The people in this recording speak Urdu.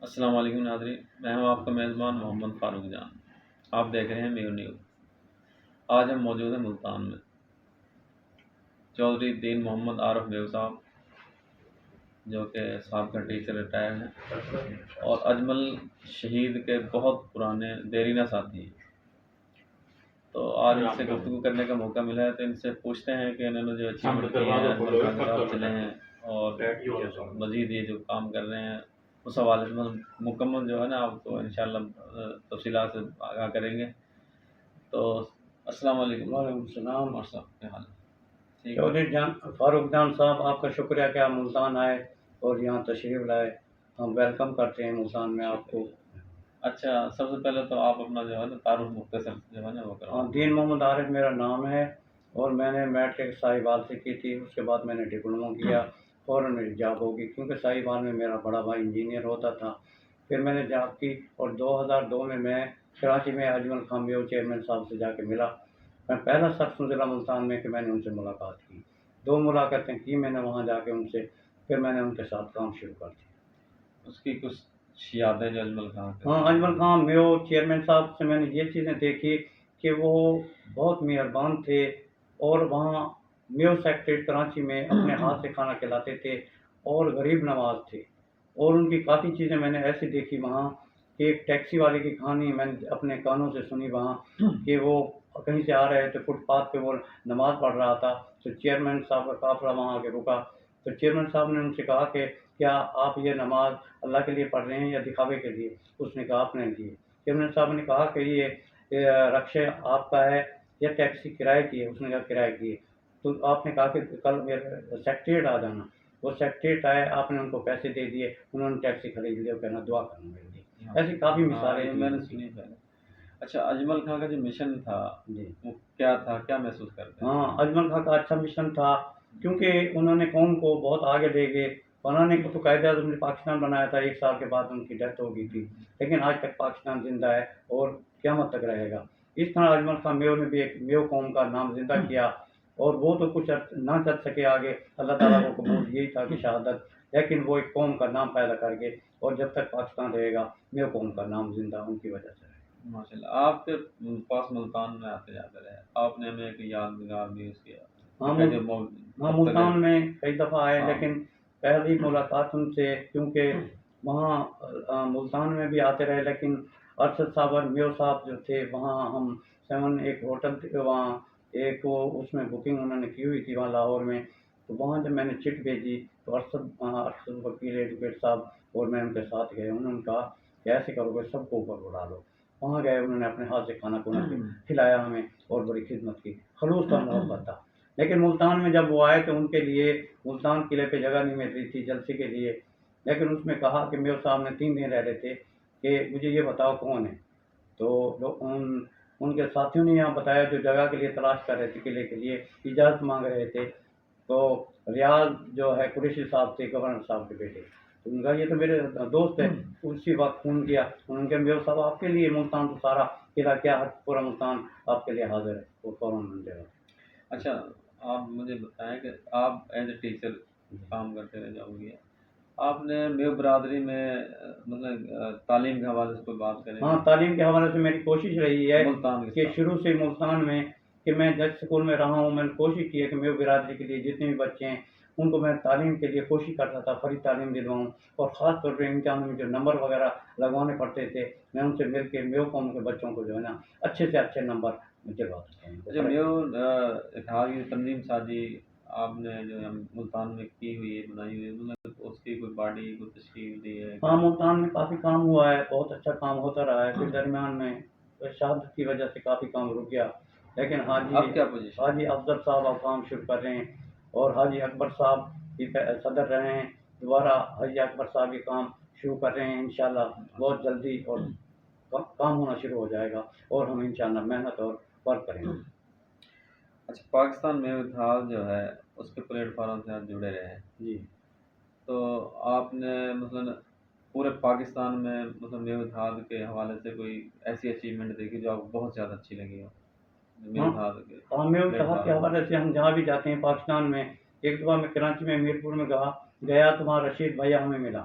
السلام علیکم ناظرین، میں ہوں آپ کا میزبان محمد فاروق جان۔ آپ دیکھ رہے ہیں میو نیوز۔ آج ہم موجود ہیں ملتان میں۔ چودھری دین محمد عارف میو صاحب جو کہ سابقہ ٹیچر ریٹائر ہیں اور اجمل شہید کے بہت پرانے دیرینہ ساتھی ہیں، تو آج ان سے گفتگو کرنے کا موقع ملا ہے، تو ان سے پوچھتے ہیں کہ انہوں نے جو اچیومنٹ کی ہے، اجمل خان صاحب چلے ہیں اور مزید یہ جو کام کر رہے ہیں اس حوالے سے مکمل جو ہے نا آپ کو انشاءاللہ تفصیلات سے آگاہ کریں گے۔ تو السلام علیکم۔ وعلیکم السلام۔ عمر صاحب کیا حال ہے؟ ٹھیک ہے۔ چودھری فاروق جان صاحب، آپ کا شکریہ کہ آپ ملتان آئے اور یہاں تشریف لائے۔ ہم ویلکم کرتے ہیں ملتان میں آپ کو۔ اچھا، سب سے پہلے تو آپ اپنا جو ہے نا تعارف مختصر جو ہے نا وہ کرو۔ دین محمد عارف میرا نام ہے اور میں نے میٹرک ساہیوال سے کی تھی، اس کے بعد میں نے ڈپلومہ کیا، فوراً میری جاب ہوگی کیونکہ ساہیوال میں میرا بڑا بھائی انجینئر ہوتا تھا۔ پھر میں نے جاب کی اور 2002 میں کراچی میں اجمل خان میو چیئرمین صاحب سے جا کے ملا۔ میں پہلا شخص ہوں ضلع ملتان میں کہ میں نے ان سے ملاقات کی، 2 ملاقاتیں کی میں نے وہاں جا کے ان سے، پھر میں نے ان کے ساتھ کام شروع کر دیا۔ اس کی کچھ یادیں جو اجمل خان کے؟ ہاں، اجمل خان میو چیئرمین صاحب سے میں نے یہ چیزیں دیکھی کہ وہ بہت مہربان تھے اور وہاں میو سیکٹریٹ کراچی میں اپنے ہاتھ سے کھانا کھلاتے تھے اور غریب نواز تھے، اور ان کی کافی چیزیں میں نے ایسی دیکھی وہاں کہ ایک ٹیکسی والے کی کہانی میں نے اپنے کانوں سے سنی وہاں کہ وہ کہیں سے آ رہے تھے، فٹ پاتھ پہ وہ نماز پڑھ رہا تھا، تو چیئرمین صاحب کا قافلہ وہاں آ کے رکا، تو چیئرمین صاحب نے ان سے کہا کہ کیا آپ یہ نماز اللہ کے لیے پڑھ رہے ہیں یا دکھاوے کے لیے؟ اس نے کہا آپ نے لیے۔ چیئرمین صاحب نے کہا کہ یہ رکشے آپ کا ہے یا ٹیکسی کرائے کی ہے؟ اس نے کہا کرائے کی ہے۔ تو آپ نے کہا کہ کل سیکٹریٹ آ جانا۔ وہ سیکٹریٹ آئے، آپ نے ان کو پیسے دے دیے، انہوں نے ٹیکسی خرید لی اور کہنا دعا کرنا میرے لیے۔ ایسی کافی مثالیں میں نے سنی پہلے۔ اچھا، اجمل خان کا جو مشن تھا جی وہ کیا تھا، کیا محسوس کرتے ہیں؟ ہاں، اجمل خان کا اچھا مشن تھا کیونکہ انہوں نے قوم کو بہت آگے لے گئے۔ انہوں نے تو قائد اعظم نے پاکستان بنایا تھا، 1 سال کے بعد ان کی ڈیتھ ہو گئی تھی، لیکن آج تک پاکستان زندہ ہے اور قیامت تک رہے گا۔ اس طرح اجمل خان میو نے بھی ایک میو قوم کا نام زندہ کیا، اور وہ تو کچھ نہ چل سکے آگے، اللہ تعالیٰ کو قبول یہی تھا کہ شہادت، لیکن وہ ایک قوم کا نام پیدا کر گئے، اور جب تک پاکستان رہے گا میو قوم کا نام زندہ ان کی وجہ سے رہے گا۔ ماشاء اللہ، آپ کے پاس ملتان میں آتے جاتے رہے، آپ نے ہمیں ایک یادگار بھی اس کیا۔ ہاں، ملتان میں کئی دفعہ آئے، ہاں۔ لیکن پہلی ملاقات ان سے کیونکہ وہاں ملتان میں بھی آتے رہے، لیکن ارشد صاحب اور میو صاحب جو تھے وہاں ہم 7 ایک ہوٹل تھے وہاں، ایک وہ اس میں بکنگ انہوں نے کی ہوئی تھی وہاں لاہور میں، تو وہاں جب میں نے چٹ بھیجی تو ارشد وکیل ایڈوکیٹ صاحب اور میں ان کے ساتھ گئے، انہوں نے کہا کہ ایسے کرو گے سب کو اوپر اڑا لو۔ وہاں گئے، انہوں نے اپنے ہاتھ سے کھانا کھلایا ہمیں اور بڑی خدمت کی، خلوص تھا، محبت تھا۔ لیکن ملتان میں جب وہ آئے تو ان کے لیے ملتان قلعے پہ جگہ نہیں مل رہی تھی جلسے کے لیے، لیکن اس میں کہا کہ میو صاحب نے 3 دن رہ رہے تھے کہ مجھے یہ بتاؤ کون ہے، تو ان کے ساتھیوں نے یہاں بتایا جو جگہ کے لیے تلاش کر رہے تھے، قلعے کے لیے اجازت مانگ رہے تھے، تو ریاض جو ہے قریشی صاحب تھے، گورنر صاحب کے بیٹے، تو ان کا یہ تو میرے دوست ہے، اسی وقت فون کیا، انہوں نے کہا میو صاحب آپ کے لیے ملتان تو سارا قلعہ کیا پورا ملتان آپ کے لیے حاضر ہے، وہ فوراً مل جائے گا۔ اچھا، آپ مجھے بتائیں کہ آپ ایز اے ٹیچر کام کرتے رہے جاؤ گے، آپ نے میو برادری میں مطلب تعلیم کے حوالے سے کوئی بات کریں؟ ہاں، تعلیم کے حوالے سے میری کوشش رہی ہے ملتان کہ شروع سے ملتان میں کہ میں جج اسکول میں رہا ہوں، میں نے کوشش کی ہے کہ میو برادری کے لیے جتنے بھی بچے ہیں ان کو میں تعلیم کے لیے کوشش کرتا تھا، فری تعلیم دلواؤں، اور خاص طور پہ امتحانوں میں جو نمبر وغیرہ لگوانے پڑتے تھے میں ان سے مل کے میو قوم کے بچوں کو جو ہے نا اچھے سے اچھے نمبر دلواتا ہوں۔ اچھا، میو اتحاد کی تنظیم سازی آپ نے جو ہے ملتان میں کی ہوئی ہے، بنائی ہوئی ہے، مطلب اس کی کوئی باڈی کوئی تشکیل دی ہے؟ ہاں، ملتان میں کافی کام ہوا ہے، بہت اچھا کام ہوتا رہا ہے، پھر درمیان میں شہادت کی وجہ سے کافی کام رک گیا، لیکن اب کیا پوزیشن؟ حاجی افضل صاحب اب کام شروع کر رہے ہیں، اور حاجی اکبر صاحب بھی صدر رہے ہیں، دوبارہ حاجی اکبر صاحب یہ کام شروع کر رہے ہیں، انشاءاللہ بہت جلدی اور کام ہونا شروع ہو جائے گا، اور ہم انشاءاللہ محنت اور ورک کریں گے۔ اچھا، پاکستان میو اتحاد جو ہے اس کے پلیٹ فارم سے آپ جڑے رہے ہیں، جی، تو آپ نے مثلاً پورے پاکستان میں مطلب میو اتحاد کے حوالے سے کوئی ایسی اچیومنٹ دیکھی جو آپ کو بہت زیادہ اچھی لگی ہو؟ میو اتحاد کے میو اتحاد کے حوالے سے ہم جہاں بھی جاتے ہیں پاکستان میں، ایک دفعہ میں کراچی میں میرپور میں گیا تو وہاں رشید بھیا ہمیں ملا،